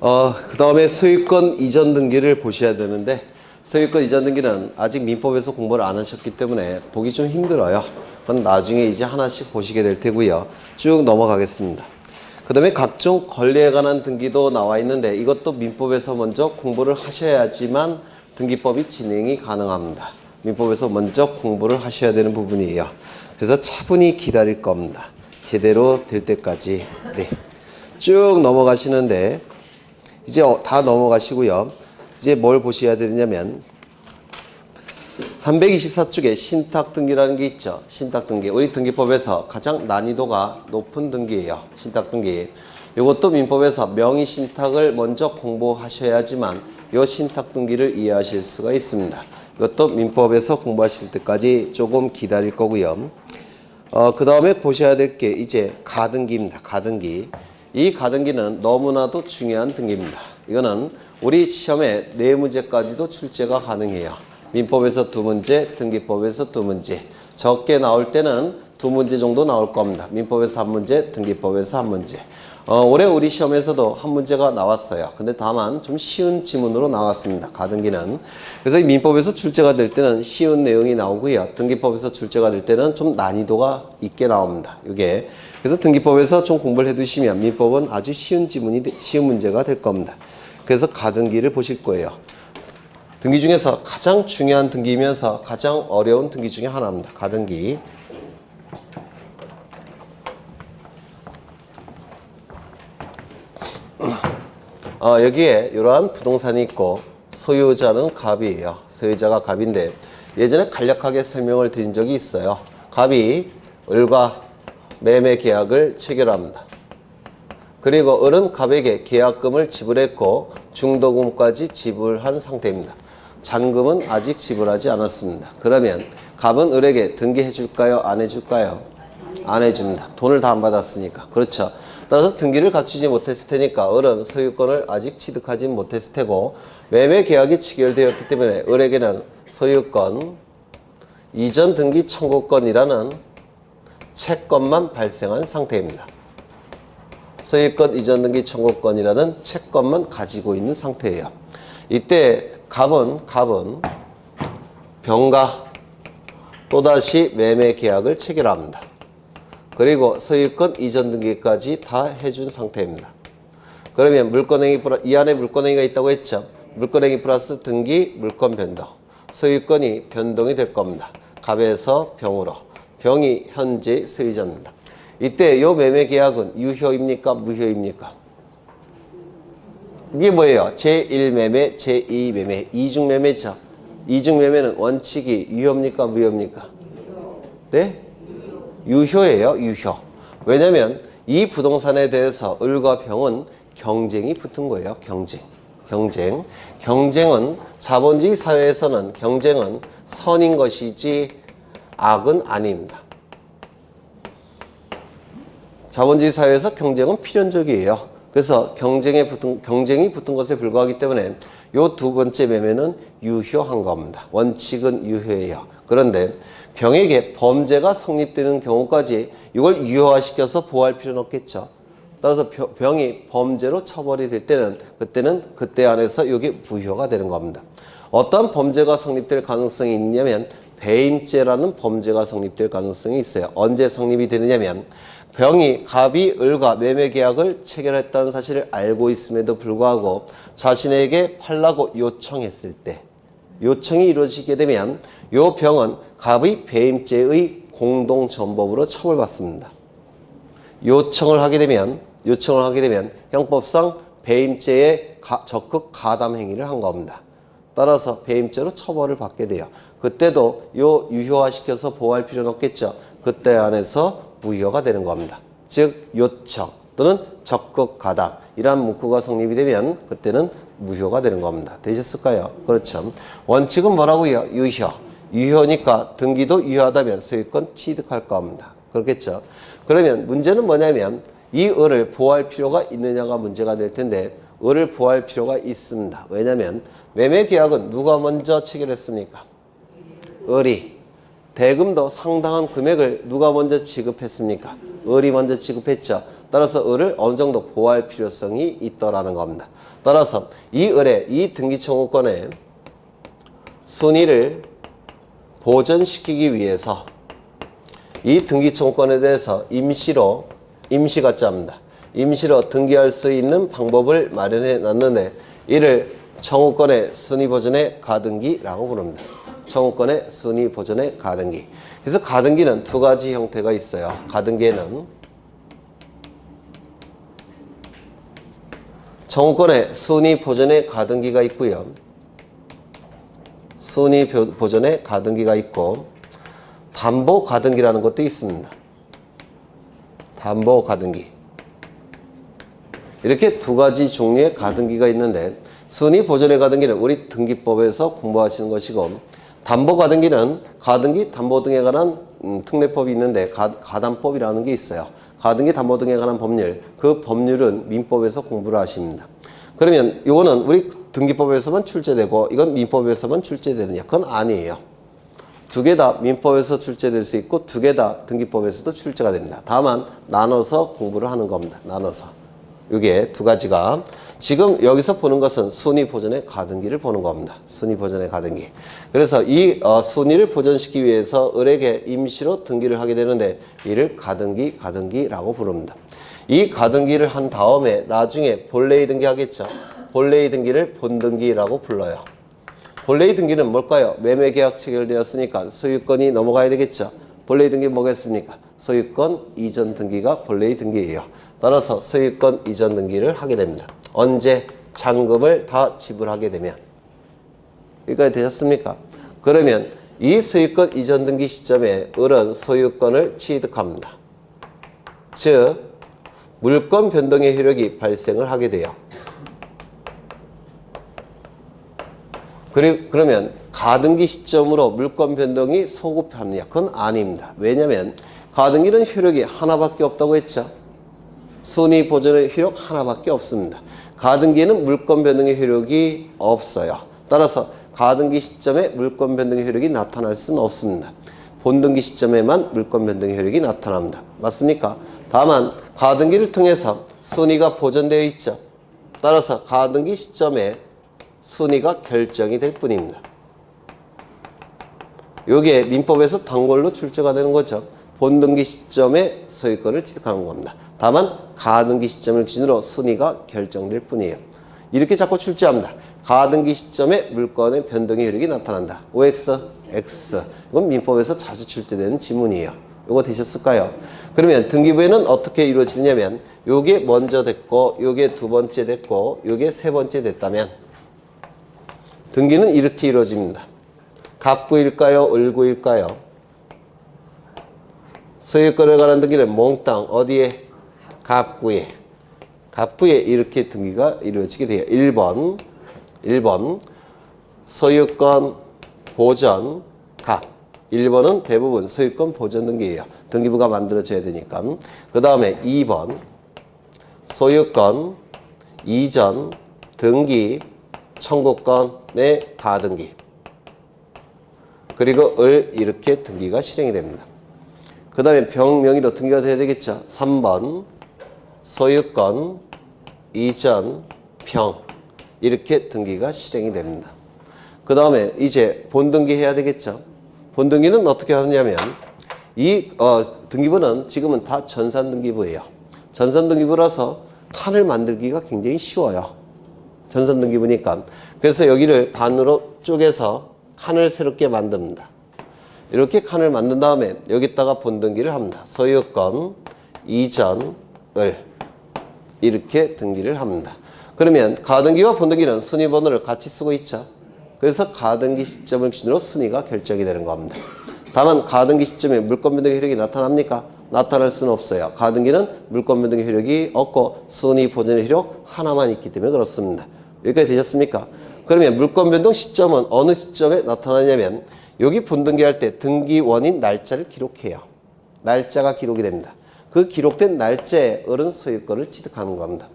그 다음에 소유권 이전 등기를 보셔야 되는데, 소유권 이전 등기는 아직 민법에서 공부를 안 하셨기 때문에 보기 좀 힘들어요. 그건 나중에 이제 하나씩 보시게 될 테고요. 쭉 넘어가겠습니다. 그 다음에 각종 권리에 관한 등기도 나와 있는데, 이것도 민법에서 먼저 공부를 하셔야지만 등기법이 진행이 가능합니다. 민법에서 먼저 공부를 하셔야 되는 부분이에요. 그래서 차분히 기다릴 겁니다. 제대로 될 때까지. 네. 쭉 넘어가시는데, 이제 다 넘어가시고요. 이제 뭘 보셔야 되냐면 324쪽에 신탁등기라는 게 있죠. 신탁등기. 우리 등기법에서 가장 난이도가 높은 등기예요. 신탁등기. 이것도 민법에서 명의신탁을 먼저 공부하셔야지만 이 신탁등기를 이해하실 수가 있습니다. 이것도 민법에서 공부하실 때까지 조금 기다릴 거고요. 그 다음에 보셔야 될 게 이제 가등기입니다. 가등기. 이 가등기는 너무나도 중요한 등기입니다. 이거는 우리 시험에 4문제까지도 출제가 가능해요. 민법에서 2문제, 등기법에서 2문제. 적게 나올 때는 2문제 정도 나올 겁니다. 민법에서 1문제, 등기법에서 1문제. 올해 우리 시험에서도 1문제가 나왔어요. 근데 다만 좀 쉬운 지문으로 나왔습니다. 가등기는. 그래서 민법에서 출제가 될 때는 쉬운 내용이 나오고요. 등기법에서 출제가 될 때는 좀 난이도가 있게 나옵니다. 이게. 그래서 등기법에서 좀 공부를 해두시면 민법은 아주 쉬운 쉬운 문제가 될 겁니다. 그래서 가등기를 보실 거예요. 등기 중에서 가장 중요한 등기이면서 가장 어려운 등기 중에 하나입니다. 가등기. 여기에 이러한 부동산이 있고 소유자는 갑이에요. 소유자가 갑인데 예전에 간략하게 설명을 드린 적이 있어요. 갑이 을과 매매 계약을 체결합니다. 그리고 을은 갑에게 계약금을 지불했고 중도금까지 지불한 상태입니다. 잔금은 아직 지불하지 않았습니다. 그러면 갑은 을에게 등기해 줄까요? 안 해줄까요? 안 해줍니다. 돈을 다 안 받았으니까. 그렇죠. 따라서 등기를 갖추지 못했을 테니까 을은 소유권을 아직 취득하지 못했을 테고, 매매 계약이 체결되었기 때문에 을에게는 소유권 이전 등기 청구권이라는 채권만 발생한 상태입니다. 소유권 이전 등기 청구권이라는 채권만 가지고 있는 상태예요. 이때 갑은 병과 또다시 매매 계약을 체결합니다. 그리고 소유권 이전 등기까지 다 해준 상태입니다. 그러면 물권행위 이 안에 물권행위가 있다고 했죠. 물권행위 플러스 등기, 물권 변동. 소유권이 변동이 될 겁니다. 갑에서 병으로. 병이 현재 소유자입니다. 이때 요 매매 계약은 유효입니까? 무효입니까? 이게 뭐예요? 제1매매, 제2매매, 이중매매죠. 이중매매는 원칙이 유효입니까? 무효입니까? 네? 유효예요. 유효. 왜냐면 이 부동산에 대해서 을과 병은 경쟁이 붙은 거예요. 경쟁은 자본주의 사회에서는 경쟁은 선인 것이지 악은 아닙니다. 자본주의 사회에서 경쟁은 필연적이에요. 그래서 경쟁이 붙은 것에 불과하기 때문에 요 두 번째 매매는 유효한 겁니다. 원칙은 유효해요. 그런데 병에게 범죄가 성립되는 경우까지 이걸 유효화시켜서 보호할 필요는 없겠죠. 따라서 병이 범죄로 처벌이 될 때는 그때 안에서 이게 무효가 되는 겁니다. 어떤 범죄가 성립될 가능성이 있냐면 배임죄라는 범죄가 성립될 가능성이 있어요. 언제 성립이 되느냐면 갑이 을과 매매 계약을 체결했다는 사실을 알고 있음에도 불구하고 자신에게 팔라고 요청했을 때, 요청이 이루어지게 되면 요 병은 갑의 배임죄의 공동전범으로 처벌받습니다. 요청을 하게 되면 형법상 배임죄에 적극 가담 행위를 한 겁니다. 따라서 배임죄로 처벌을 받게 돼요. 그때도 요 유효화시켜서 보호할 필요는 없겠죠. 그때 안에서 무효가 되는 겁니다. 즉 요청 또는 적극 가담 이러한 문구가 성립이 되면 그때는 무효가 되는 겁니다. 되셨을까요? 그렇죠. 원칙은 뭐라고요? 유효니까 등기도 유효하다면 소유권 취득할 겁니다. 그렇겠죠. 그러면 문제는 뭐냐면 이 을을 보호할 필요가 있느냐가 문제가 될 텐데 을을 보호할 필요가 있습니다. 왜냐하면 매매 계약은 누가 먼저 체결했습니까? 을이. 대금도 상당한 금액을 누가 먼저 지급했습니까? 을이 먼저 지급했죠. 따라서 을을 어느 정도 보호할 필요성이 있더라는 겁니다. 따라서 이 을의 이 등기 청구권의 순위를 보전시키기 위해서 이 등기 청구권에 대해서 임시가짜입니다. 임시로 등기할 수 있는 방법을 마련해 놨는데 이를 청구권의 순위 보전의 가등기라고 부릅니다. 청구권의 순위 보전의 가등기. 그래서 가등기는 두 가지 형태가 있어요. 가등기에는 청구권의 순위 보전의 가등기가 있고요. 순위 보전의 가등기가 있고 담보 가등기라는 것도 있습니다. 담보 가등기. 이렇게 두 가지 종류의 가등기가 있는데 순위 보전의 가등기는 우리 등기법에서 공부하시는 것이고 담보 가등기는 가등기, 담보 등에 관한 특례법이 있는데 가담법이라는 게 있어요. 가등기, 담보 등에 관한 법률, 그 법률은 민법에서 공부를 하십니다. 그러면 이거는 우리 등기법에서만 출제되고 이건 민법에서만 출제되느냐? 그건 아니에요. 두 개 다 민법에서 출제될 수 있고 두 개 다 등기법에서도 출제가 됩니다. 다만 나눠서 공부를 하는 겁니다. 나눠서. 이게 두 가지가 지금 여기서 보는 것은 순위 보전의 가등기를 보는 겁니다. 순위 보전의 가등기. 그래서 이 순위를 보전시키기 위해서 을에게 임시로 등기를 하게 되는데 이를 가등기라고 부릅니다. 이 가등기를 한 다음에 나중에 본래의 등기 하겠죠. 본래의 등기를 본등기라고 불러요. 본래의 등기는 뭘까요? 매매계약 체결되었으니까 소유권이 넘어가야 되겠죠. 본래의 등기 뭐겠습니까? 소유권 이전 등기가 본래의 등기예요. 따라서 소유권 이전 등기를 하게 됩니다. 언제? 잔금을 다 지불하게 되면. 여기까지 되셨습니까? 그러면 이 소유권 이전 등기 시점에 을은 소유권을 취득합니다. 즉 물권 변동의 효력이 발생을 하게 돼요. 그러면 가등기 시점으로 물권 변동이 소급하느냐? 그건 아닙니다. 왜냐하면 가등기는 효력이 하나밖에 없다고 했죠. 순위 보전의 효력 하나밖에 없습니다. 가등기에는 물권 변동의 효력이 없어요. 따라서 가등기 시점에 물권 변동의 효력이 나타날 수는 없습니다. 본등기 시점에만 물권 변동의 효력이 나타납니다. 맞습니까? 다만 가등기를 통해서 순위가 보전되어 있죠. 따라서 가등기 시점에 순위가 결정이 될 뿐입니다. 이게 민법에서 단골로 출제가 되는 거죠. 본등기 시점에 소유권을 취득하는 겁니다. 다만 가등기 시점을 기준으로 순위가 결정될 뿐이에요. 이렇게 자꾸 출제합니다. 가등기 시점에 물권의 변동의 효력이 나타난다. OX, X. 이건 민법에서 자주 출제되는 지문이에요. 이거 되셨을까요? 그러면 등기부에는 어떻게 이루어지냐면 요게 먼저 됐고 요게 두 번째 됐고 요게 세 번째 됐다면 등기는 이렇게 이루어집니다. 갑구일까요? 을구일까요? 소유권에 관한 등기는 몽땅 어디에? 갑구에. 갑구에 이렇게 등기가 이루어지게 돼요. 1번 소유권 보전 갑. 1번은 대부분 소유권 보전 등기예요. 등기부가 만들어져야 되니까. 그 다음에 2번 소유권 이전 등기 청구권의 가등기. 그리고 을 이렇게 등기가 실행이 됩니다. 그 다음에 병명의로 등기가 돼야 되겠죠. 3번 소유권 이전 평 이렇게 등기가 실행이 됩니다. 그 다음에 이제 본등기 해야 되겠죠. 본등기는 어떻게 하느냐면 이 등기부는 지금은 다 전산등기부예요. 전산등기부라서 칸을 만들기가 굉장히 쉬워요. 전산등기부니까. 그래서 여기를 반으로 쪼개서 칸을 새롭게 만듭니다. 이렇게 칸을 만든 다음에 여기다가 본등기를 합니다. 소유권 이전을 이렇게 등기를 합니다. 그러면 가등기와 본등기는 순위번호를 같이 쓰고 있죠. 그래서 가등기 시점을 기준으로 순위가 결정이 되는 겁니다. 다만 가등기 시점에 물권 변동의 효력이 나타납니까? 나타날 수는 없어요. 가등기는 물권 변동의 효력이 없고 순위 보전의 효력 하나만 있기 때문에 그렇습니다. 여기까지 되셨습니까? 그러면 물권 변동 시점은 어느 시점에 나타나냐면 여기 본등기 할 때 등기원인 날짜를 기록해요. 날짜가 기록이 됩니다. 그 기록된 날짜에 을은 소유권을 취득하는 겁니다.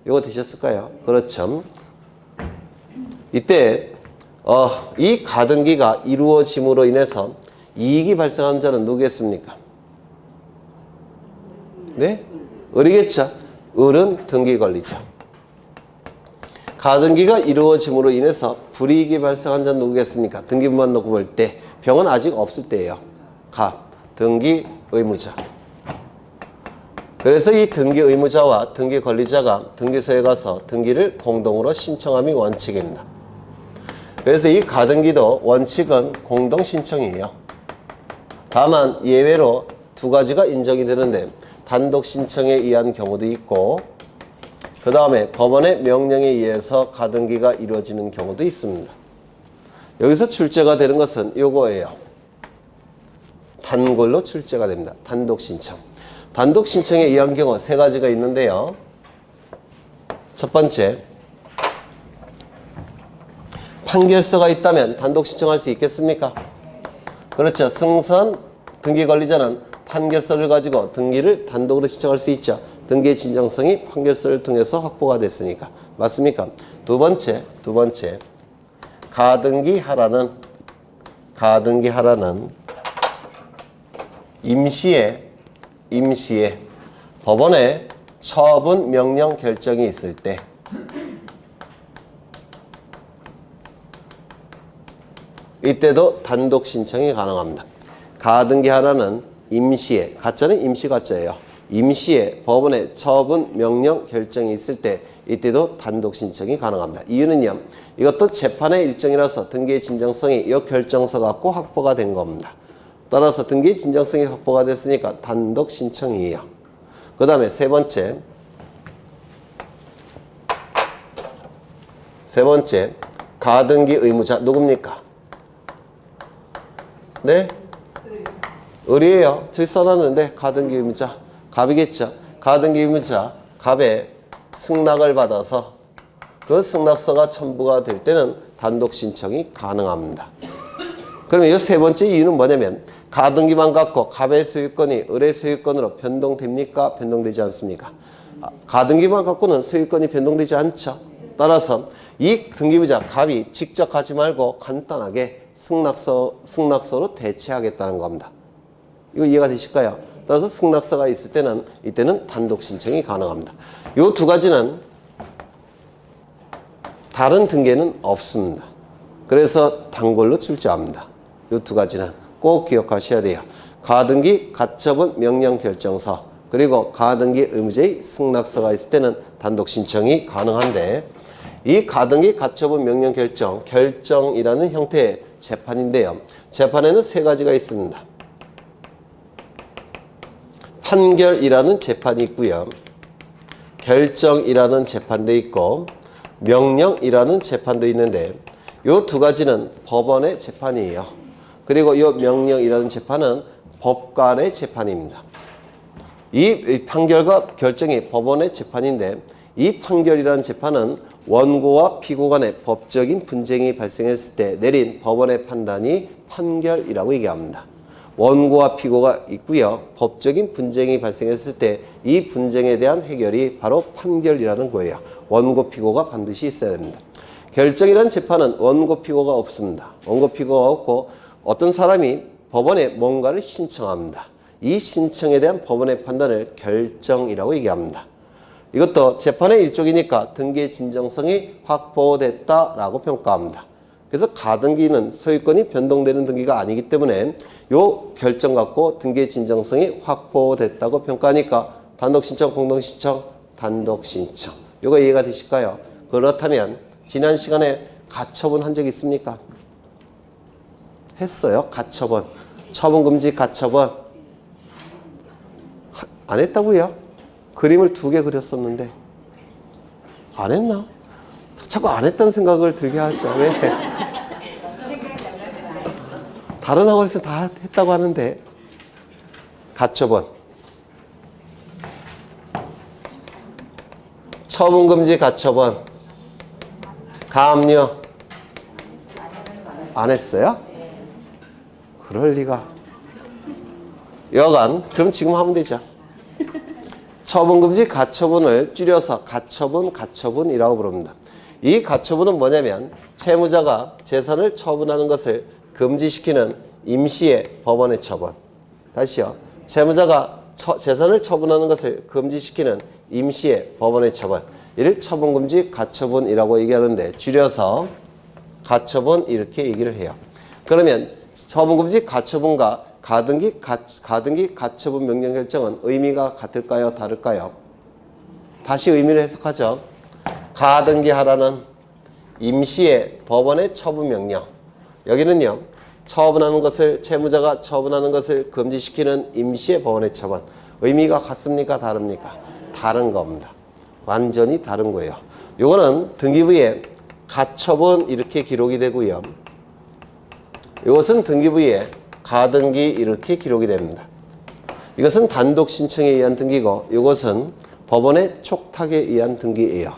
이거 되셨을까요? 그렇죠. 이때 이 가등기가 이루어짐으로 인해서 이익이 발생하는 자는 누구겠습니까? 네? 을이겠죠. 을은 등기 권리자. 가등기가 이루어짐으로 인해서 불이익이 발생한 자는 누구겠습니까? 등기부만 놓고 볼 때 병은 아직 없을 때예요. 등기 의무자. 그래서 이 등기 의무자와 등기 권리자가 등기소에 가서 등기를 공동으로 신청함이 원칙입니다. 그래서 이 가등기도 원칙은 공동 신청이에요. 다만 예외로 두 가지가 인정이 되는데 단독 신청에 의한 경우도 있고 그 다음에 법원의 명령에 의해서 가등기가 이루어지는 경우도 있습니다. 여기서 출제가 되는 것은 요거예요. 단골로 출제가 됩니다. 단독 신청. 단독 신청에 의한 경우 세 가지가 있는데요. 첫 번째, 판결서가 있다면 단독 신청할 수 있겠습니까? 그렇죠. 승소한 등기 권리자는 판결서를 가지고 등기를 단독으로 신청할 수 있죠. 등기의 진정성이 판결서를 통해서 확보가 됐으니까. 맞습니까? 두 번째, 가등기하라는 임시에 법원에 처분 명령 결정이 있을 때 이때도 단독 신청이 가능합니다. 가등기하라는 임시에, 가짜는 임시 가짜예요. 임시에 법원에 처분 명령 결정이 있을 때 이때도 단독 신청이 가능합니다. 이유는요. 이것도 재판의 일정이라서 등기의 진정성이 이 결정서 갖고 확보가 된 겁니다. 따라서 등기의 진정성이 확보가 됐으니까 단독 신청이에요. 그 다음에 세 번째, 가등기 의무자 누굽니까? 네? 을이에요. 저기 써놨는데 가등기 의무자 갑이겠죠. 가등기 의무자 갑의 승낙을 받아서 그 승낙서가 첨부가 될 때는 단독 신청이 가능합니다. 그러면 이 세 번째 이유는 뭐냐면 가등기만 갖고 갑의 소유권이 을의 소유권으로 변동됩니까? 변동되지 않습니까? 가등기만 갖고는 소유권이 변동되지 않죠. 따라서 이 등기부자 갑이 직접 가지 말고 간단하게 승낙서로 대체하겠다는 겁니다. 이거 이해가 되실까요? 따라서 승낙서가 있을 때는 이때는 단독 신청이 가능합니다. 이 두 가지는 다른 등기에는 없습니다. 그래서 단골로 출제합니다. 이 두 가지는 꼭 기억하셔야 돼요. 가등기 가처분 명령 결정서 그리고 가등기 의무자의 승낙서가 있을 때는 단독 신청이 가능한데 이 가등기 가처분 명령 결정이라는 형태의 재판인데요. 재판에는 세 가지가 있습니다. 판결이라는 재판이 있고요. 결정이라는 재판도 있고 명령이라는 재판도 있는데 이 두 가지는 법원의 재판이에요. 그리고 이 명령이라는 재판은 법관의 재판입니다. 이 판결과 결정이 법원의 재판인데 이 판결이라는 재판은 원고와 피고 간의 법적인 분쟁이 발생했을 때 내린 법원의 판단이 판결이라고 얘기합니다. 원고와 피고가 있고요. 법적인 분쟁이 발생했을 때 이 분쟁에 대한 해결이 바로 판결이라는 거예요. 원고 피고가 반드시 있어야 됩니다. 결정이라는 재판은 원고 피고가 없습니다. 원고 피고가 없고 어떤 사람이 법원에 뭔가를 신청합니다. 이 신청에 대한 법원의 판단을 결정이라고 얘기합니다. 이것도 재판의 일종이니까 등기의 진정성이 확보됐다라고 평가합니다. 그래서 가등기는 소유권이 변동되는 등기가 아니기 때문에 요 결정 갖고 등기의 진정성이 확보됐다고 평가하니까 단독신청, 공동신청, 단독신청. 요거 이해가 되실까요? 그렇다면 지난 시간에 가처분 한 적 있습니까? 했어요. 가처분. 처분금지 가처분. 안 했다고요? 그림을 2개 그렸었는데 안 했나? 자꾸 안 했다는 생각을 들게 하죠. 왜? 다른 학원에서 다 했다고 하는데 가처분, 처분금지 가처분, 가압류 안 했어요? 그럴 리가. 여간 그럼 지금 하면 되죠. 처분금지 가처분을 줄여서 가처분이라고 부릅니다. 이 가처분은 뭐냐면 채무자가 재산을 처분하는 것을 금지시키는 임시의 법원의 처분. 다시요. 채무자가 재산을 처분하는 것을 금지시키는 임시의 법원의 처분. 이를 처분금지 가처분이라고 얘기하는데 줄여서 가처분 이렇게 얘기를 해요. 그러면 처분금지 가처분과 가등기 가처분 명령 결정은 의미가 같을까요? 다를까요? 다시 의미를 해석하죠. 가등기하라는 임시의 법원의 처분 명령. 여기는요. 처분하는 것을 채무자가 처분하는 것을 금지시키는 임시의 법원의 처분. 의미가 같습니까? 다릅니까? 다른 겁니다. 완전히 다른 거예요. 요거는 등기부에 가처분 이렇게 기록이 되고요. 이것은 등기부에 가등기 이렇게 기록이 됩니다. 이것은 단독 신청에 의한 등기고 이것은 법원의 촉탁에 의한 등기예요.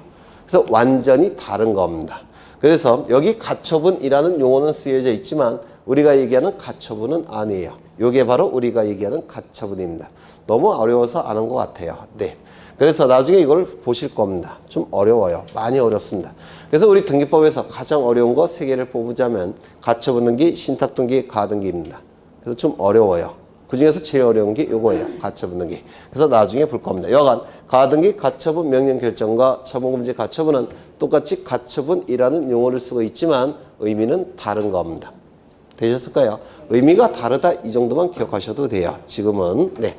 그래서 완전히 다른 겁니다. 그래서 여기 가처분이라는 용어는 쓰여져 있지만 우리가 얘기하는 가처분은 아니에요. 이게 바로 우리가 얘기하는 가처분입니다. 너무 어려워서 안 한 것 같아요. 네. 그래서 나중에 이걸 보실 겁니다. 좀 어려워요. 많이 어렵습니다. 그래서 우리 등기법에서 가장 어려운 거 3개를 뽑으자면 가처분 등기, 신탁 등기, 가등기입니다. 그래서 좀 어려워요. 그 중에서 제일 어려운 게 이거예요. 가처분 등기. 그래서 나중에 볼 겁니다. 여간 가등기 가처분 명령 결정과 처분금지 가처분은 똑같이 가처분이라는 용어를 쓰고 있지만 의미는 다른 겁니다. 되셨을까요? 의미가 다르다 이 정도만 기억하셔도 돼요. 지금은 네.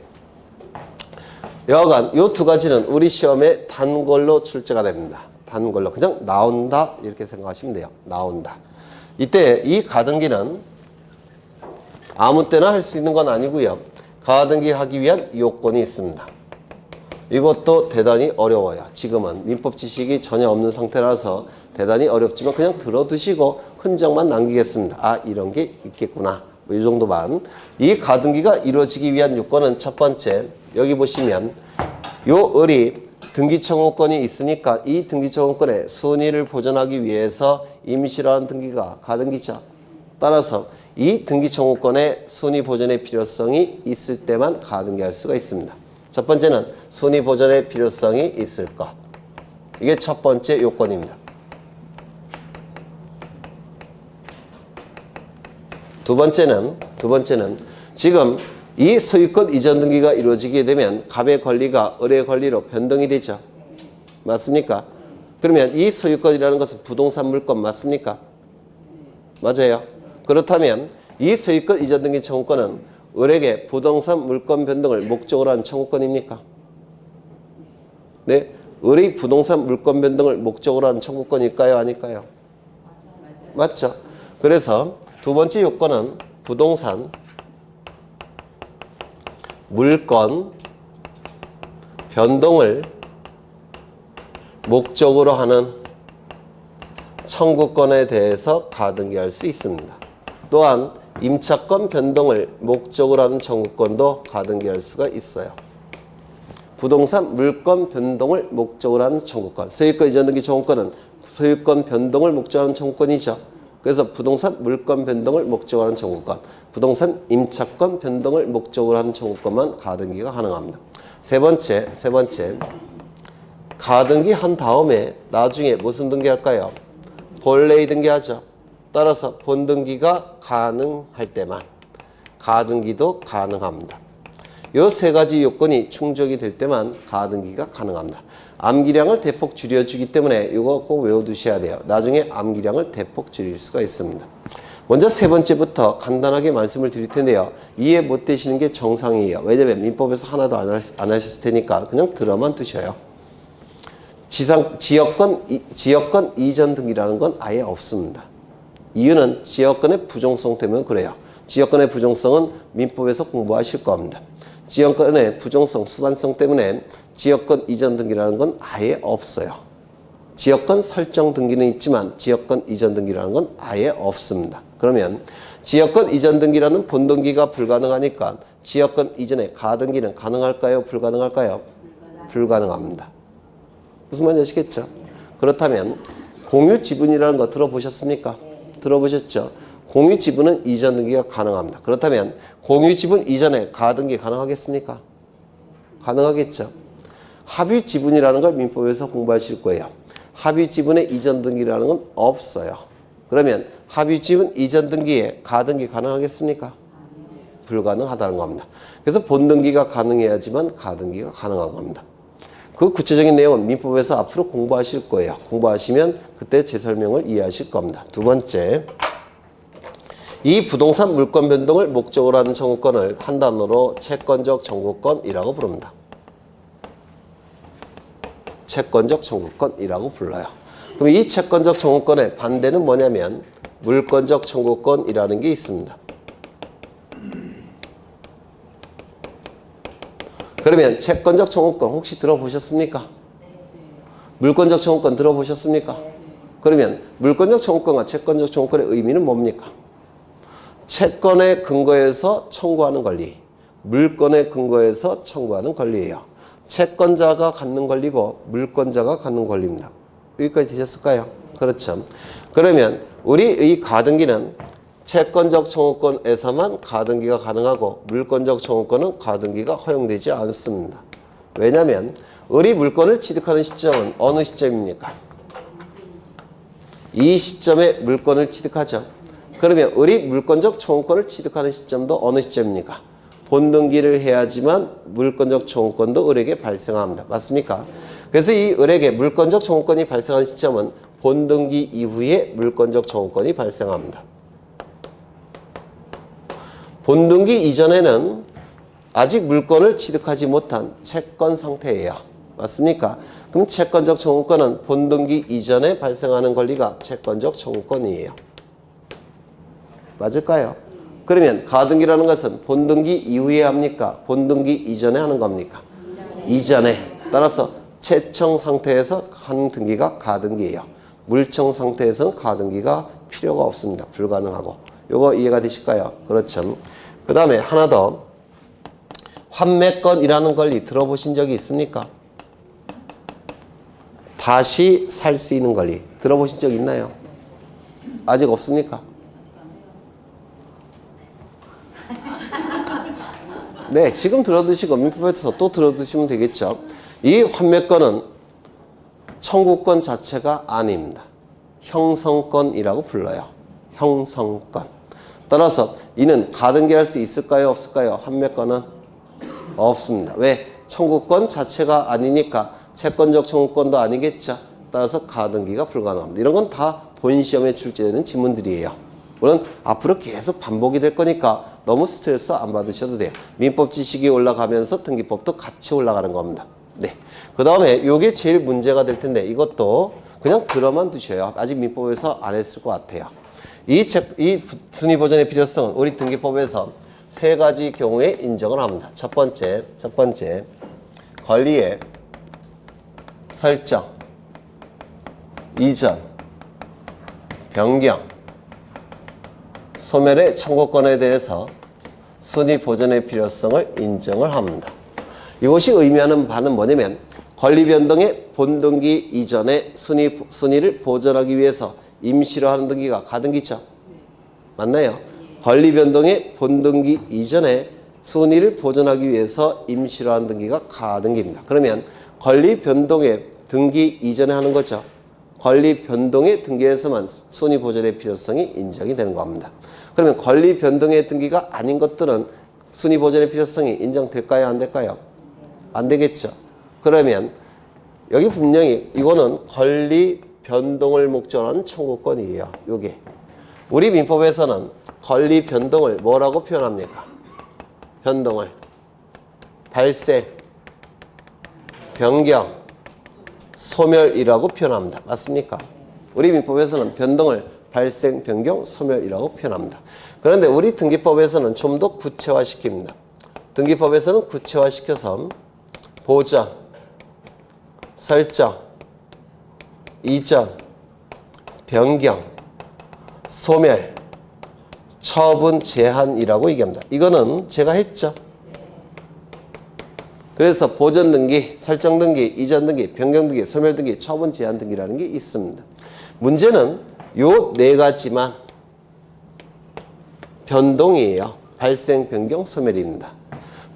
여하간 이 두 가지는 우리 시험에 단걸로 출제가 됩니다. 단걸로 그냥 나온다 이렇게 생각하시면 돼요. 나온다. 이때 이 가등기는 아무 때나 할 수 있는 건 아니고요. 가등기 하기 위한 요건이 있습니다. 이것도 대단히 어려워요. 지금은 민법 지식이 전혀 없는 상태라서 대단히 어렵지만 그냥 들어두시고 흔적만 남기겠습니다. 아 이런 게 있겠구나. 뭐 이 정도만. 이 가등기가 이루어지기 위한 요건은 첫 번째 여기 보시면 요 을이 등기청구권이 있으니까 이 등기청구권의 순위를 보존하기 위해서 임시라는 등기가 가등기죠. 따라서 이 등기청구권의 순위 보존의 필요성이 있을 때만 가등기할 수가 있습니다. 첫 번째는 순위 보존의 필요성이 있을 것. 이게 첫 번째 요건입니다. 두 번째는 지금 이 소유권 이전 등기가 이루어지게 되면 갑의 권리가 을의 권리로 변동이 되죠. 맞습니까? 그러면 이 소유권이라는 것은 부동산 물권 맞습니까? 맞아요. 그렇다면 이 소유권 이전 등기 청구권은 을에게 부동산 물권 변동을 목적으로 한 청구권입니까? 네, 을의 부동산 물권 변동을 목적으로 한 청구권일까요? 아닐까요? 맞죠. 그래서 두 번째 요건은 부동산 물권 변동을 목적으로 하는 청구권에 대해서 가등기할 수 있습니다. 또한 임차권 변동을 목적으로 하는 청구권도 가등기할 수가 있어요. 부동산 물권 변동을 목적으로 하는 청구권. 소유권 이전 등기 청구권은 소유권 변동을 목적으로 하는 청구권이죠. 그래서 부동산 물권 변동을 목적으로 하는 청구권, 부동산 임차권 변동을 목적으로 하는 청구권만 가등기가 가능합니다. 세 번째, 가등기 한 다음에 나중에 무슨 등기할까요? 본래의 등기하죠. 따라서 본등기가 가능할 때만 가등기도 가능합니다. 이 세 가지 요건이 충족이 될 때만 가등기가 가능합니다. 암기량을 대폭 줄여주기 때문에 이거 꼭 외워두셔야 돼요. 나중에 암기량을 대폭 줄일 수가 있습니다. 먼저 세 번째부터 간단하게 말씀을 드릴 텐데요. 이해 못 되시는 게 정상이에요. 왜냐면 민법에서 하나도 안 하셨을 테니까 그냥 들어만 두셔요. 지역권 이전 등기라는 건 아예 없습니다. 이유는 지역권의 부종성 때문에 그래요. 지역권의 부종성은 민법에서 공부하실 겁니다. 지역권의 부종성, 수반성 때문에 지역권 이전 등기라는 건 아예 없어요. 지역권 설정 등기는 있지만 지역권 이전 등기라는 건 아예 없습니다. 그러면 지역권 이전 등기라는 본등기가 불가능하니까 지역권 이전의 가등기는 가능할까요? 불가능할까요? 불가능합니다. 무슨 말인지 아시겠죠? 그렇다면 공유 지분이라는 거 들어보셨습니까? 들어보셨죠? 공유 지분은 이전 등기가 가능합니다. 그렇다면 공유 지분 이전에 가등기 가능하겠습니까? 가능하겠죠. 합의 지분이라는 걸 민법에서 공부하실 거예요. 합의 지분의 이전 등기라는 건 없어요. 그러면 합의 지분 이전 등기에 가등기 가능하겠습니까? 불가능하다는 겁니다. 그래서 본등기가 가능해야지만 가등기가 가능한 겁니다. 그 구체적인 내용은 민법에서 앞으로 공부하실 거예요. 공부하시면 그때 제 설명을 이해하실 겁니다. 두 번째, 이 부동산 물권 변동을 목적으로 하는 청구권을 한 단어로 채권적 청구권이라고 부릅니다. 채권적 청구권이라고 불러요. 그럼 이 채권적 청구권의 반대는 뭐냐면 물권적 청구권이라는 게 있습니다. 그러면 채권적 청구권 혹시 들어보셨습니까? 물권적 청구권 들어보셨습니까? 그러면 물권적 청구권과 채권적 청구권의 의미는 뭡니까? 채권의 근거에서 청구하는 권리, 물권의 근거에서 청구하는 권리예요. 채권자가 갖는 권리고 물권자가 갖는 권리입니다. 여기까지 되셨을까요? 그렇죠. 그러면 우리의 가등기는 채권적 청구권에서만 가등기가 가능하고 물권적 청구권은 가등기가 허용되지 않습니다. 왜냐하면 우리 물권을 취득하는 시점은 어느 시점입니까? 이 시점에 물권을 취득하죠. 그러면 우리 물권적 청구권을 취득하는 시점도 어느 시점입니까? 본등기를 해야지만 물권적 청구권도 을에게 발생합니다. 맞습니까? 그래서 이 을에게 물권적 청구권이 발생하는 시점은 본등기 이후에 물권적 청구권이 발생합니다. 본등기 이전에는 아직 물권을 취득하지 못한 채권 상태예요. 맞습니까? 그럼 채권적 청구권은 본등기 이전에 발생하는 권리가 채권적 청구권이에요. 맞을까요? 그러면 가등기라는 것은 본등기 이후에 합니까? 본등기 이전에 하는 겁니까? 이전에. 따라서 채청 상태에서 하는 등기가 가등기예요. 물청 상태에서는 가등기가 필요가 없습니다. 불가능하고. 요거 이해가 되실까요? 그렇죠. 그 다음에 하나 더. 환매권이라는 권리 들어보신 적이 있습니까? 다시 살 수 있는 권리 들어보신 적 있나요? 아직 없습니까? 네, 지금 들어두시고 민법에서 또 들어두시면 되겠죠. 이 환매권은 청구권 자체가 아닙니다. 형성권이라고 불러요. 형성권. 따라서 이는 가등기할 수 있을까요? 없을까요? 환매권은 없습니다. 왜? 청구권 자체가 아니니까 채권적 청구권도 아니겠죠. 따라서 가등기가 불가능합니다. 이런 건 다 본시험에 출제되는 지문들이에요. 물론 앞으로 계속 반복이 될 거니까 너무 스트레스 안 받으셔도 돼요. 민법 지식이 올라가면서 등기법도 같이 올라가는 겁니다. 네. 그 다음에 이게 제일 문제가 될 텐데 이것도 그냥 들어만 두셔요. 아직 민법에서 안 했을 것 같아요. 이 순위 보전의 필요성은 우리 등기법에서 세 가지 경우에 인정을 합니다. 첫 번째, 권리의 설정, 이전, 변경, 소멸의 청구권에 대해서 순위 보전의 필요성을 인정을 합니다. 이것이 의미하는 바는 뭐냐면 권리 변동의 본등기 이전에 순위를 보전하기 위해서 임시로 하는 등기가 가등기죠. 맞나요? 권리 변동의 본등기 이전에 순위를 보전하기 위해서 임시로 하는 등기가 가등기입니다. 그러면 권리 변동의 등기 이전에 하는 거죠. 권리 변동의 등기에서만 순위 보전의 필요성이 인정이 되는 겁니다. 그러면 권리 변동의 등기가 아닌 것들은 순위 보전의 필요성이 인정될까요? 안 될까요? 안 되겠죠. 그러면 여기 분명히 이거는 권리 변동을 목적으로 하는 청구권이에요. 요게. 우리 민법에서는 권리 변동을 뭐라고 표현합니까? 변동을 발생, 변경, 소멸이라고 표현합니다. 맞습니까? 우리 민법에서는 변동을 발생, 변경, 소멸이라고 표현합니다. 그런데 우리 등기법에서는 좀 더 구체화시킵니다. 등기법에서는 구체화시켜서 보전, 설정, 이전, 변경, 소멸, 처분, 제한이라고 얘기합니다. 이거는 제가 했죠. 그래서 보전 등기, 설정 등기, 이전 등기, 변경 등기, 소멸 등기, 처분, 제한 등기라는 게 있습니다. 문제는 요 네 가지만 변동이에요. 발생, 변경, 소멸입니다.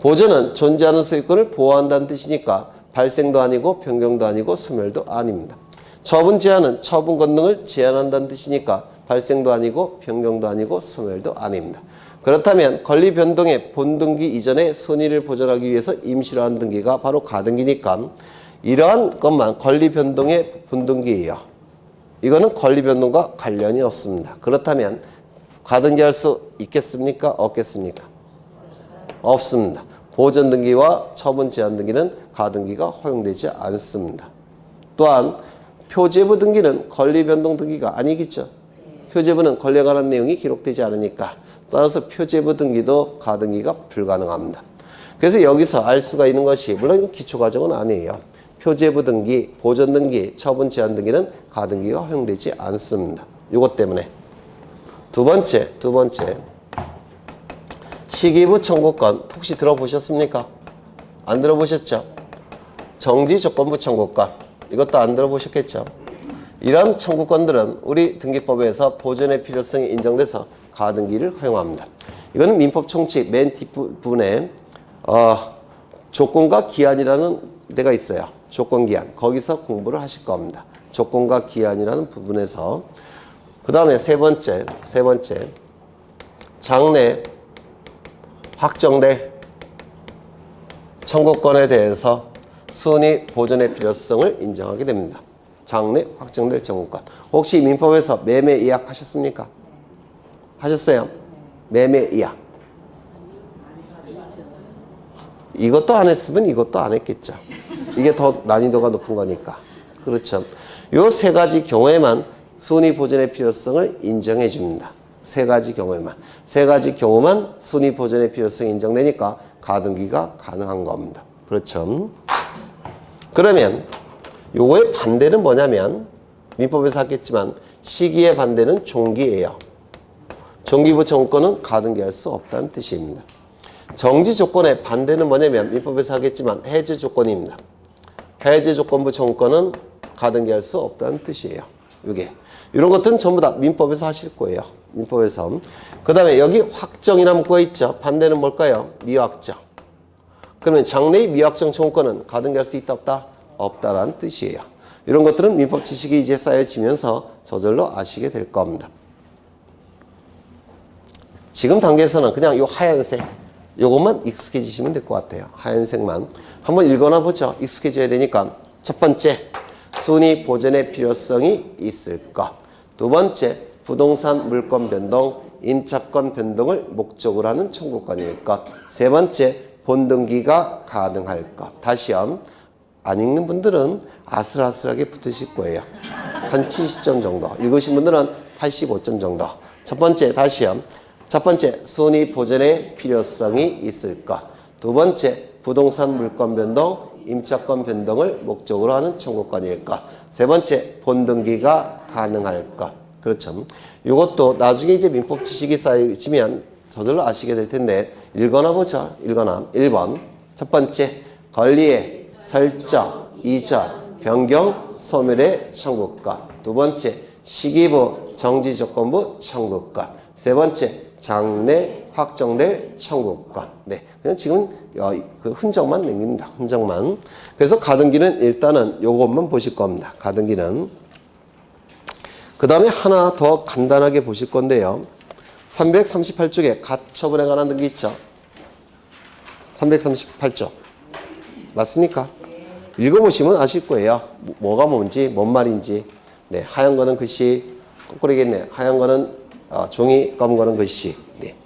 보전은 존재하는 소유권을 보호한다는 뜻이니까 발생도 아니고 변경도 아니고 소멸도 아닙니다. 처분 제한은 처분 권능을 제한한다는 뜻이니까 발생도 아니고 변경도 아니고 소멸도 아닙니다. 그렇다면 권리 변동의 본등기 이전에 순위를 보존하기 위해서 임시로 한 등기가 바로 가등기니까 이러한 것만 권리 변동의 본등기예요. 이거는 권리 변동과 관련이 없습니다. 그렇다면 가등기할 수 있겠습니까? 없겠습니까? 없습니다. 보존 등기와 처분 제한 등기는 가등기가 허용되지 않습니다. 또한 표제부 등기는 권리 변동 등기가 아니겠죠. 표제부는 권리에 관한 내용이 기록되지 않으니까 따라서 표제부 등기도 가등기가 불가능합니다. 그래서 여기서 알 수가 있는 것이 물론 이건 기초과정은 아니에요. 표제부 등기, 보존 등기, 처분 제한 등기는 가등기가 허용되지 않습니다. 이것 때문에 두 번째 시기부 청구권 혹시 들어보셨습니까? 안 들어보셨죠? 정지조건부 청구권 이것도 안 들어보셨겠죠? 이런 청구권들은 우리 등기법에서 보존의 필요성이 인정돼서 가등기를 허용합니다. 이거는 민법 총칙 맨 뒷부분에 조건과 기한이라는 데가 있어요. 조건기한 거기서 공부를 하실 겁니다. 조건과 기한이라는 부분에서 그 다음에 세 번째 장래 확정될 청구권에 대해서 순위 보존의 필요성을 인정하게 됩니다. 장래 확정될 청구권. 혹시 민법에서 매매 이약 하셨습니까? 하셨어요? 매매 이약. 이것도 안 했으면 이것도 안 했겠죠. 이게 더 난이도가 높은 거니까. 그렇죠. 요 세 가지 경우에만 순위 보존의 필요성을 인정해 줍니다. 세 가지 경우만 순위 보존의 필요성이 인정되니까 가등기가 가능한 겁니다. 그렇죠. 그러면 요거의 반대는 뭐냐면 민법에서 하겠지만 시기의 반대는 종기예요. 종기부 청구권은 가등기할 수 없다는 뜻입니다. 정지 조건의 반대는 뭐냐면 민법에서 하겠지만 해제 조건입니다. 해제 조건부 청구권은 가등기할 수 없다는 뜻이에요. 이게 이런 것들은 전부 다 민법에서 하실 거예요. 민법에서. 그 다음에 여기 확정이라는 문구가 있죠. 반대는 뭘까요? 미확정. 그러면 장래의 미확정 청구권은 가등기할 수 있다 없다? 없다라는 뜻이에요. 이런 것들은 민법 지식이 이제 쌓여지면서 저절로 아시게 될 겁니다. 지금 단계에서는 그냥 요 하얀색 요것만 익숙해지시면 될 것 같아요. 하얀색만 한번 읽어나 보죠. 익숙해져야 되니까. 첫 번째, 순위 보존의 필요성이 있을 것. 두 번째, 부동산 물권 변동, 임차권 변동을 목적으로 하는 청구권일 것. 세 번째, 본등기가 가능할 것. 다시요. 안 읽는 분들은 아슬아슬하게 붙으실 거예요. 한 70점 정도. 읽으신 분들은 85점 정도. 첫 번째, 다시요. 첫 번째, 순위 보존의 필요성이 있을 것. 두 번째, 부동산 물권 변동, 임차권 변동을 목적으로 하는 청구권일 것. 세 번째, 본등기가 가능할 것. 그렇죠. 이것도 나중에 이제 민법 지식이 쌓이시면 저절로 아시게 될 텐데 읽거나 보죠. 읽거나. 1번. 첫 번째, 권리의 설정, 이전, 변경, 소멸의 청구권. 두 번째, 시기부, 정지조건부 청구권. 세 번째, 장래 확정될 청구권. 네, 그냥 지금 그 흔적만 남깁니다. 흔적만. 그래서 가등기는 일단은 요것만 보실 겁니다. 가등기는. 그 다음에 하나 더 간단하게 보실 건데요. 338쪽에 가처분에 관한 등기 있죠. 338쪽. 맞습니까? 읽어보시면 아실 거예요. 뭐가 뭔지, 뭔 말인지. 네, 하얀 거는 글씨, 거꾸로겠네. 하얀 거는 종이, 검은 거는 글씨. 네.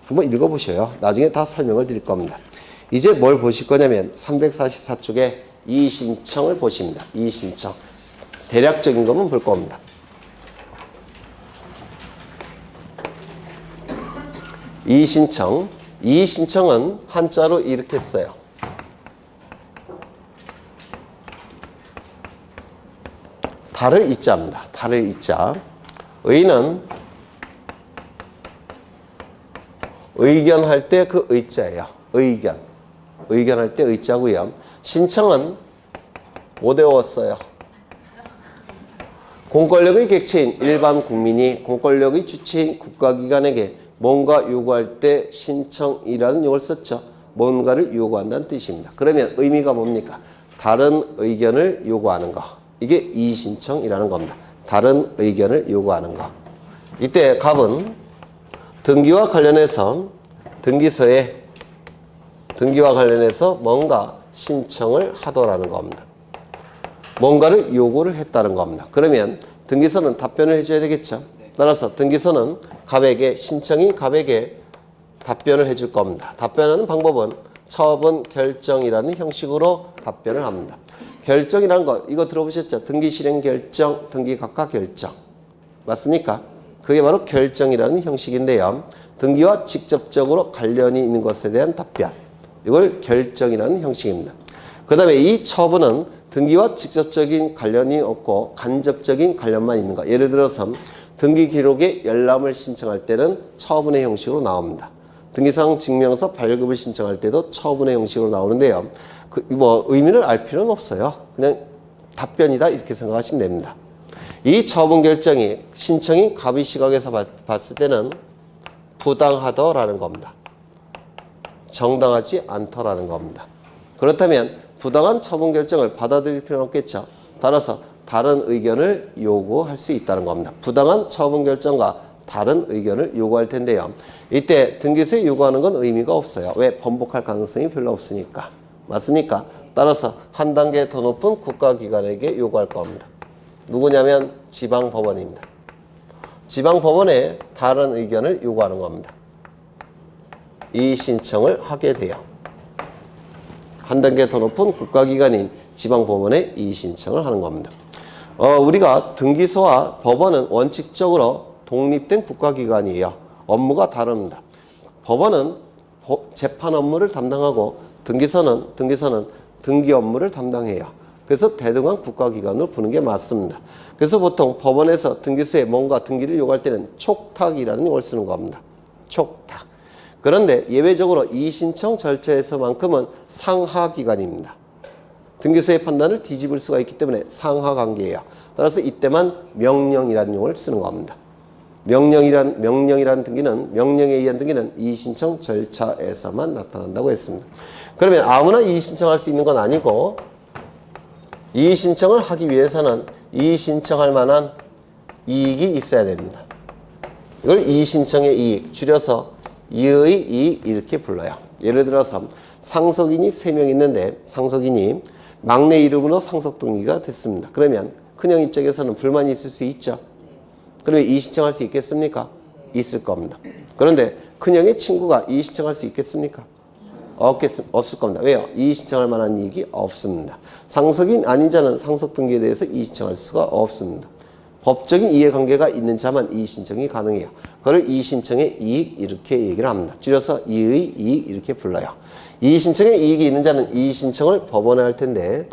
한번 읽어보셔요. 나중에 다 설명을 드릴 겁니다. 이제 뭘 보실 거냐면 344쪽에 이의신청을 보십니다. 이의신청. 대략적인 것만 볼 겁니다. 이의신청. 이의신청은 한자로 이렇게 써요. 달을 이자입니다. 달을 이자. 의는 의견할 때 그 의자예요. 의견. 의견할 때 의자고요. 신청은 못 외웠어요. 공권력의 객체인 일반 국민이 공권력의 주체인 국가기관에게 뭔가 요구할 때 신청이라는 용어를 썼죠. 뭔가를 요구한다는 뜻입니다. 그러면 의미가 뭡니까? 다른 의견을 요구하는 거. 이게 이의신청이라는 겁니다. 다른 의견을 요구하는 거. 이때 갑은 등기와 관련해서 등기와 관련해서 뭔가 신청을 하더라는 겁니다. 뭔가를 요구를 했다는 겁니다. 그러면 등기소는 답변을 해줘야 되겠죠. 따라서 등기소는 갑에게 신청인 갑에게 답변을 해줄 겁니다. 답변하는 방법은 처분 결정이라는 형식으로 답변을 합니다. 결정이라는 거 이거 들어보셨죠? 등기 실행 결정, 등기 각하 결정. 맞습니까? 그게 바로 결정이라는 형식인데요. 등기와 직접적으로 관련이 있는 것에 대한 답변. 이걸 결정이라는 형식입니다. 그 다음에 이 처분은 등기와 직접적인 관련이 없고 간접적인 관련만 있는 거. 예를 들어서 등기 기록에 열람을 신청할 때는 처분의 형식으로 나옵니다. 등기상 증명서 발급을 신청할 때도 처분의 형식으로 나오는데요. 의미를 알 필요는 없어요. 그냥 답변이다 이렇게 생각하시면 됩니다. 이 처분 결정이 신청인 갑의 시각에서 봤을 때는 부당하더라는 겁니다. 정당하지 않더라는 겁니다. 그렇다면 부당한 처분 결정을 받아들일 필요는 없겠죠. 따라서 다른 의견을 요구할 수 있다는 겁니다. 부당한 처분 결정과 다른 의견을 요구할 텐데요. 이때 등기소에 요구하는 건 의미가 없어요. 왜? 번복할 가능성이 별로 없으니까. 맞습니까? 따라서 한 단계 더 높은 국가기관에게 요구할 겁니다. 누구냐면 지방법원입니다. 지방법원에 다른 의견을 요구하는 겁니다. 이 신청을 하게 돼요. 한 단계 더 높은 국가기관인 지방법원에 이 신청을 하는 겁니다. 우리가 등기소와 법원은 원칙적으로 독립된 국가기관이에요. 업무가 다릅니다. 법원은 재판 업무를 담당하고 등기소는 등기 업무를 담당해요. 그래서 대등한 국가기관으로 보는 게 맞습니다. 그래서 보통 법원에서 등기소에 뭔가 등기를 요구할 때는 촉탁이라는 용어를 쓰는 겁니다. 촉탁. 그런데 예외적으로 이 신청 절차에서만큼은 상하기관입니다. 등기소의 판단을 뒤집을 수가 있기 때문에 상하관계예요. 따라서 이때만 명령이라는 용어를 쓰는 겁니다. 명령이라는 등기는, 명령에 의한 등기는 이의신청 절차에서만 나타난다고 했습니다. 그러면 아무나 이의신청할 수 있는 건 아니고, 이의신청을 하기 위해서는 이의신청할 만한 이익이 있어야 됩니다. 이걸 이의신청의 이익, 줄여서 이의 이익 이렇게 불러요. 예를 들어서 상속인이 3명 있는데 상속인이 막내 이름으로 상속등기가 됐습니다. 그러면 큰형 입장에서는 불만이 있을 수 있죠. 그러면 이의신청할 수 있겠습니까? 있을 겁니다. 그런데 큰형의 친구가 이의신청할 수 있겠습니까? 없을 겁니다. 왜요? 이의신청할 만한 이익이 없습니다. 상속인 아닌 자는 상속등기에 대해서 이의신청할 수가 없습니다. 법적인 이해관계가 있는 자만 이의신청이 가능해요. 그걸 이의신청의 이익 이렇게 얘기를 합니다. 줄여서 이의 이익 이렇게 불러요. 이의신청의 이익이 있는 자는 이의신청을 법원에 할 텐데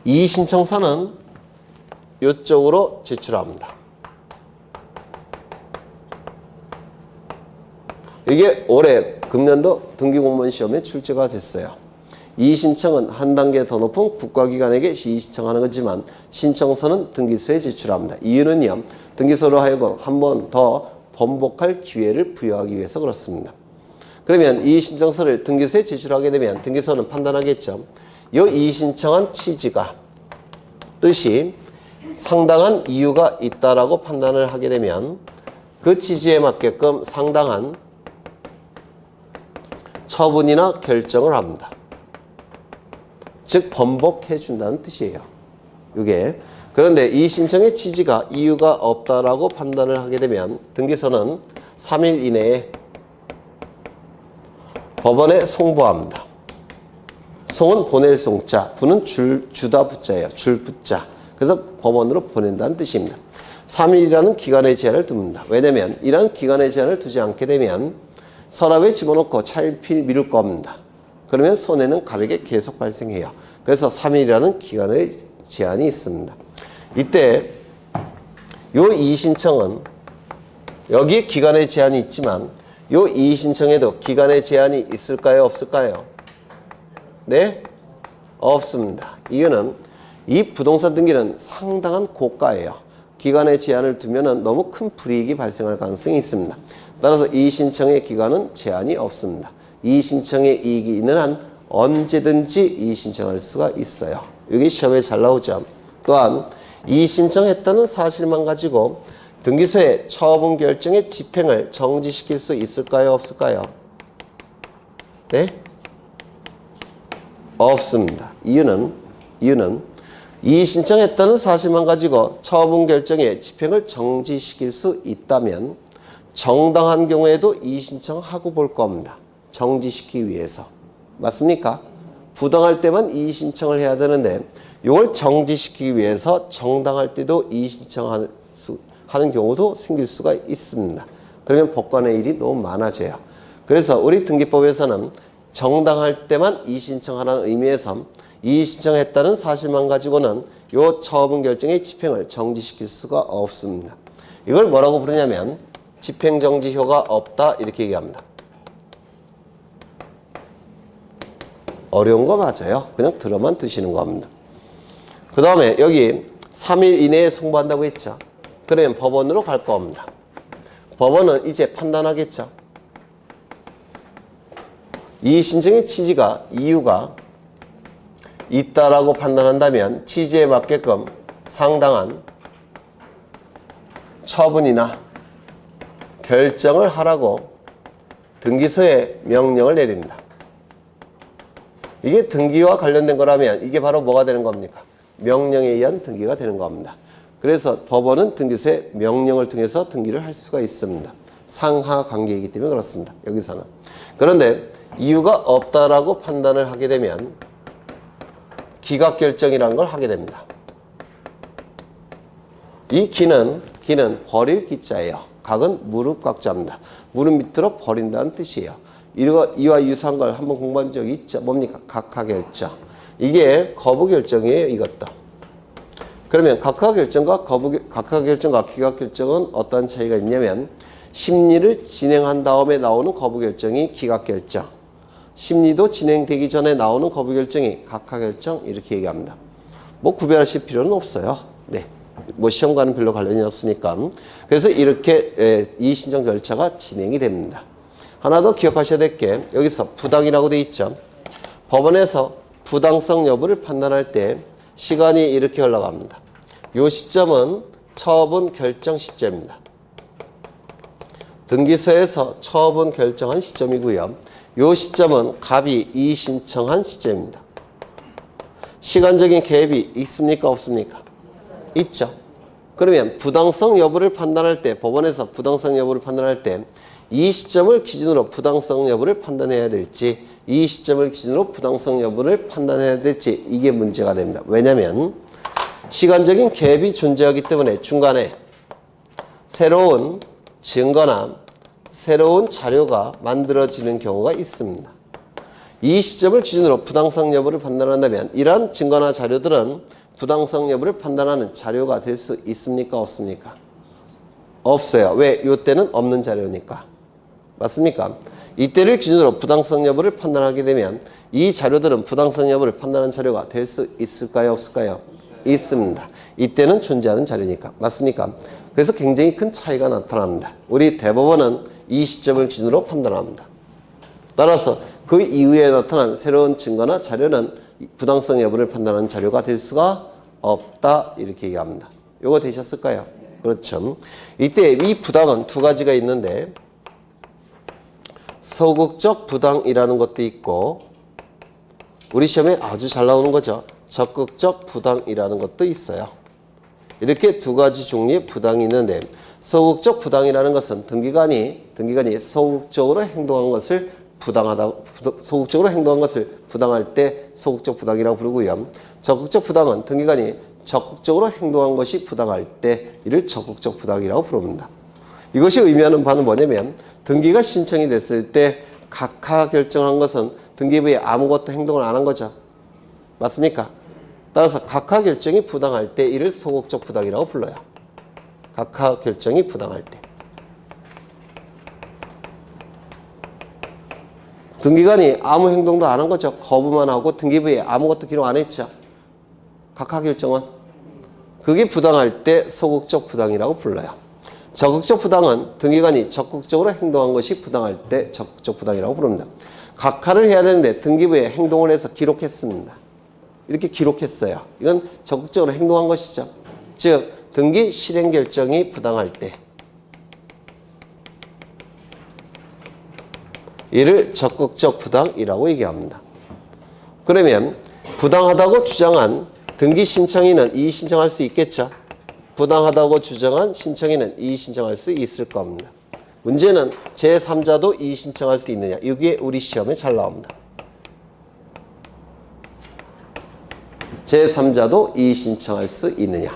이의신청서는 이쪽으로 제출합니다. 이게 올해 금년도 등기공무원 시험에 출제가 됐어요. 이의신청은 한 단계 더 높은 국가기관에게 이의신청하는 거지만 신청서는 등기소에 제출합니다. 이유는요. 등기소로 하여금 한 번 더 번복할 기회를 부여하기 위해서 그렇습니다. 그러면 이의신청서를 등기소에 제출하게 되면 등기소는 판단하겠죠. 이 이의신청한 취지가 뜻이 상당한 이유가 있다라고 판단을 하게 되면 그 취지에 맞게끔 상당한 처분이나 결정을 합니다. 즉 번복해 준다는 뜻이에요. 이게. 그런데 이 신청의 취지가 이유가 없다라고 판단을 하게 되면 등기소는 3일 이내에 법원에 송부합니다. 송은 보낼 송자, 부는 주다 부자예요. 줄 부자. 그래서 법원으로 보낸다는 뜻입니다. 3일이라는 기간의 제한을 둡니다. 왜냐하면 이런 기간의 제한을 두지 않게 되면 서랍에 집어넣고 차일피일 미룰 겁니다. 그러면 손해는 갑에게 계속 발생해요. 그래서 3일이라는 기간의 제한이 있습니다. 이때 요 이의신청은 여기에 기간의 제한이 있지만 요 이의신청에도 기간의 제한이 있을까요? 없을까요? 네? 없습니다. 이유는 이 부동산 등기는 상당한 고가예요. 기간의 제한을 두면 너무 큰 불이익이 발생할 가능성이 있습니다. 따라서 이의신청의 기간은 제한이 없습니다. 이의신청의 이익이 있는 한 언제든지 이의신청할 수가 있어요. 여기 시험에 잘 나오죠. 또한 이의신청했다는 사실만 가지고 등기소의 처분 결정의 집행을 정지시킬 수 있을까요? 없을까요? 네? 없습니다. 이유는 이의 신청했다는 사실만 가지고 처분 결정의 집행을 정지시킬 수 있다면 정당한 경우에도 이의 신청하고 볼 겁니다. 정지시키기 위해서. 맞습니까? 부당할 때만 이의 신청을 해야 되는데 이걸 정지시키기 위해서 정당할 때도 이의 신청하는 경우도 생길 수가 있습니다. 그러면 법관의 일이 너무 많아져요. 그래서 우리 등기법에서는 정당할 때만 이의 신청하라는 의미에서 이의 신청했다는 사실만 가지고는 이 처분 결정의 집행을 정지시킬 수가 없습니다. 이걸 뭐라고 부르냐면 집행정지효가 없다 이렇게 얘기합니다. 어려운 거 맞아요. 그냥 들어만 두시는 겁니다. 그 다음에 여기 3일 이내에 송부한다고 했죠. 그러면 법원으로 갈 겁니다. 법원은 이제 판단하겠죠. 이 신청의 취지가 이유가 있다라고 판단한다면 취지에 맞게끔 상당한 처분이나 결정을 하라고 등기소에 명령을 내립니다. 이게 등기와 관련된 거라면 이게 바로 뭐가 되는 겁니까? 명령에 의한 등기가 되는 겁니다. 그래서 법원은 등기소에 명령을 통해서 등기를 할 수가 있습니다. 상하 관계이기 때문에 그렇습니다. 여기서는. 그런데 이유가 없다라고 판단을 하게 되면 기각결정이라는 걸 하게 됩니다. 이 기는 버릴 기자예요. 각은 무릎 각자입니다. 무릎 밑으로 버린다는 뜻이에요. 이와 유사한 걸 한번 공부한 적이 있죠. 뭡니까? 각하결정. 이게 거부결정이에요. 이것도. 그러면 각하결정과 기각결정은 어떤 차이가 있냐면 심리를 진행한 다음에 나오는 거부결정이 기각결정, 심리도 진행되기 전에 나오는 거부결정이 각하결정 이렇게 얘기합니다. 뭐 구별하실 필요는 없어요. 네, 뭐 시험과는 별로 관련이 없으니까. 그래서 이렇게 이의 신청 절차가 진행이 됩니다. 하나 더 기억하셔야 될 게 여기서 부당이라고 돼 있죠. 법원에서 부당성 여부를 판단할 때 시간이 이렇게 흘러갑니다. 이 시점은 처분 결정 시점입니다. 등기소에서 처분 결정한 시점이고요. 이 시점은 갑이 이의 신청한 시점입니다. 시간적인 갭이 있습니까? 없습니까? 있죠. 그러면 부당성 여부를 판단할 때 법원에서 부당성 여부를 판단할 때 이 시점을 기준으로 부당성 여부를 판단해야 될지 이 시점을 기준으로 부당성 여부를 판단해야 될지 이게 문제가 됩니다. 왜냐하면 시간적인 갭이 존재하기 때문에 중간에 새로운 증거나 새로운 자료가 만들어지는 경우가 있습니다. 이 시점을 기준으로 부당성 여부를 판단한다면 이러한 증거나 자료들은 부당성 여부를 판단하는 자료가 될 수 있습니까? 없습니까? 없어요. 왜? 이때는 없는 자료니까. 맞습니까? 이때를 기준으로 부당성 여부를 판단하게 되면 이 자료들은 부당성 여부를 판단하는 자료가 될 수 있을까요? 없을까요? 있습니다. 이때는 존재하는 자료니까. 맞습니까? 그래서 굉장히 큰 차이가 나타납니다. 우리 대법원은 이 시점을 기준으로 판단합니다. 따라서 그 이후에 나타난 새로운 증거나 자료는 부당성 여부를 판단하는 자료가 될 수가 없다 이렇게 얘기합니다. 요거 되셨을까요? 그렇죠. 이때 이 부당은 두 가지가 있는데 소극적 부당이라는 것도 있고 우리 시험에 아주 잘 나오는 거죠. 적극적 부당이라는 것도 있어요. 이렇게 두 가지 종류의 부당이 있는데 소극적 부당이라는 것은 등기관이 소극적으로 행동한 것을 소극적으로 행동한 것을 부당할 때 소극적 부당이라고 부르고요. 적극적 부당은 등기관이 적극적으로 행동한 것이 부당할 때 이를 적극적 부당이라고 부릅니다. 이것이 의미하는 바는 뭐냐면 등기가 신청이 됐을 때 각하 결정한 것은 등기부에 아무것도 행동을 안 한 거죠. 맞습니까? 따라서 각하 결정이 부당할 때 이를 소극적 부당이라고 불러요. 각하 결정이 부당할 때. 등기관이 아무 행동도 안 한 거죠. 거부만 하고 등기부에 아무것도 기록 안 했죠. 각하 결정은. 그게 부당할 때 소극적 부당이라고 불러요. 적극적 부당은 등기관이 적극적으로 행동한 것이 부당할 때 적극적 부당이라고 부릅니다. 각하를 해야 되는데 등기부에 행동을 해서 기록했습니다. 이렇게 기록했어요. 이건 적극적으로 행동한 것이죠. 즉 등기 실행 결정이 부당할 때 이를 적극적 부당이라고 얘기합니다. 그러면 부당하다고 주장한 등기 신청인은 이의 신청할 수 있겠죠? 부당하다고 주장한 신청인은 이의 신청할 수 있을 겁니다. 문제는 제3자도 이의 신청할 수 있느냐. 이게 우리 시험에 잘 나옵니다. 제3자도 이의 신청할 수 있느냐.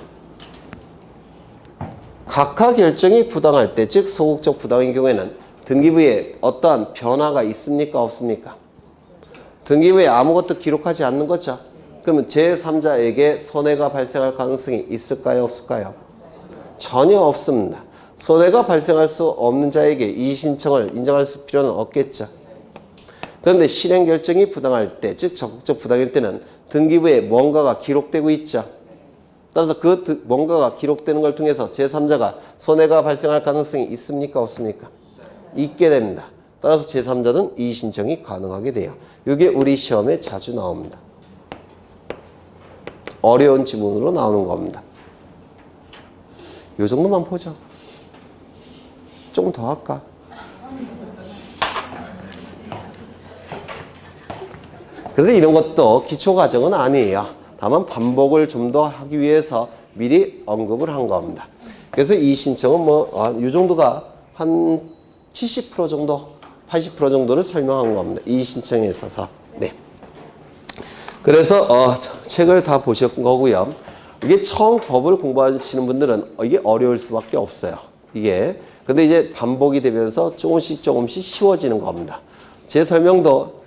각하 결정이 부당할 때, 즉 소극적 부당의 경우에는 등기부에 어떠한 변화가 있습니까? 없습니까? 등기부에 아무것도 기록하지 않는 거죠. 그러면 제3자에게 손해가 발생할 가능성이 있을까요? 없을까요? 전혀 없습니다. 손해가 발생할 수 없는 자에게 이의 신청을 인정할 필요는 없겠죠. 그런데 실행 결정이 부당할 때, 즉 적극적 부당일 때는 등기부에 뭔가가 기록되고 있죠. 따라서 그 뭔가가 기록되는 걸 통해서 제3자가 손해가 발생할 가능성이 있습니까? 없습니까? 있게 됩니다. 따라서 제3자는 이의 신청이 가능하게 돼요. 이게 우리 시험에 자주 나옵니다. 어려운 지문으로 나오는 겁니다. 이 정도만 보죠. 조금 더 할까? 그래서 이런 것도 기초 과정은 아니에요. 다만 반복을 좀 더 하기 위해서 미리 언급을 한 겁니다. 그래서 이 신청은 이 정도가 한 70% 정도, 80% 정도를 설명한 겁니다. 이 신청에 있어서. 네. 그래서 책을 다 보셨던 거고요. 이게 처음 법을 공부하시는 분들은 이게 어려울 수밖에 없어요. 이게. 근데 이제 반복이 되면서 조금씩 쉬워지는 겁니다. 제 설명도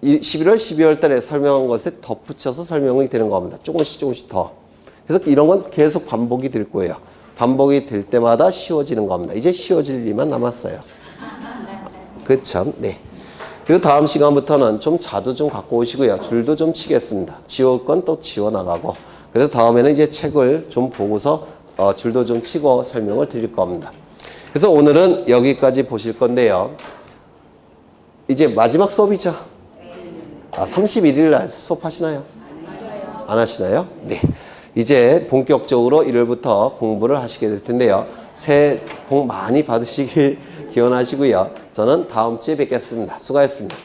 11월, 12월 달에 설명한 것에 덧붙여서 설명이 되는 겁니다. 조금씩 더. 그래서 이런 건 계속 반복이 될 거예요. 반복이 될 때마다 쉬워지는 겁니다. 이제 쉬워질 일만 남았어요. 그쵸? 네. 그리고 다음 시간부터는 좀 자도 좀 갖고 오시고요. 줄도 좀 치겠습니다. 지울 건 또 지워나가고. 그래서 다음에는 이제 책을 좀 보고서 줄도 좀 치고 설명을 드릴 겁니다. 그래서 오늘은 여기까지 보실 건데요. 이제 마지막 수업이죠. 31일 날 수업하시나요? 안 하시나요? 네. 이제 본격적으로 1월부터 공부를 하시게 될 텐데요. 새해 복 많이 받으시길 기원하시고요. 저는 다음 주에 뵙겠습니다. 수고하셨습니다.